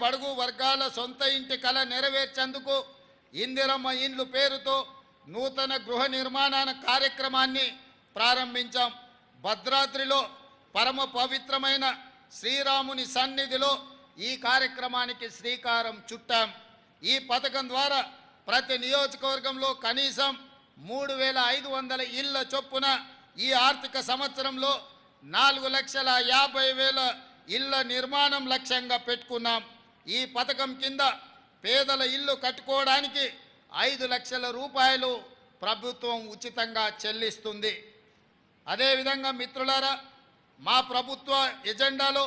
బడుగు వర్గాల సొంత ఇంటి కల నెరవేర్చేందుకు ఇందిరమ్మ ఇండ్లు పేరుతో నూతన గృహ నిర్మాణ కార్యక్రమాన్ని ప్రారంభించాం. భద్రాద్రిలో పరమ పవిత్రమైన శ్రీరాముని సన్నిధిలో ఈ కార్యక్రమానికి శ్రీకారం చుట్టాం. ఈ పథకం ద్వారా ప్రతి నియోజకవర్గంలో కనీసం 3,500 ఇళ్ల చొప్పున ఈ ఆర్థిక సంవత్సరంలో 4,50,000 ఇళ్ల నిర్మాణం లక్ష్యంగా పెట్టుకున్నాం. ఈ పథకం కింద పేదల ఇల్లు కట్టుకోవడానికి 5 లక్షల రూపాయలు ప్రభుత్వం ఉచితంగా చెల్లిస్తుంది. అదేవిధంగా మిత్రులారా, మా ప్రభుత్వ ఎజెండాలో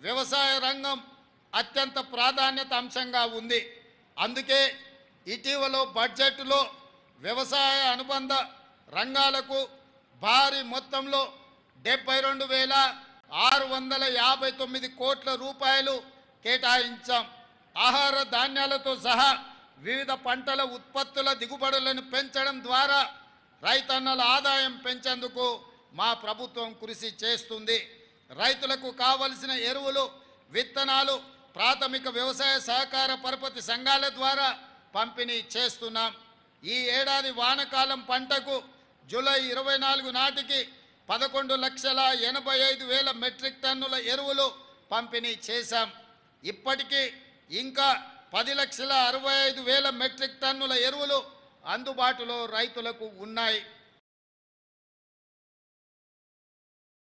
వ్యవసాయ రంగం అత్యంత ప్రాధాన్యత అంశంగా ఉంది. అందుకే ఇటీవల బడ్జెట్లో వ్యవసాయ అనుబంధ రంగాలకు భారీ మొత్తంలో 72,659 కోట్ల రూపాయలు కేటాయించాం. ఆహార ధాన్యాలతో సహా వివిధ పంటల ఉత్పత్తుల దిగుబడులను పెంచడం ద్వారా రైతన్నల ఆదాయం పెంచేందుకు మా ప్రభుత్వం కృషి చేస్తుంది. రైతులకు కావలసిన ఎరువులు, విత్తనాలు ప్రాథమిక వ్యవసాయ సహకార పరపతి సంఘాల ద్వారా పంపిణీ చేస్తున్నాం. ఈ ఏడాది వానకాలం పంటకు జూలై 24 నాటికి 11,85,000 మెట్రిక్ టన్నుల ఎరువులు పంపిణీ చేశాం. ఇప్పటికీ ఇంకా 10,65,000 మెట్రిక్ టన్నుల ఎరువులు అందుబాటులో రైతులకు ఉన్నాయి.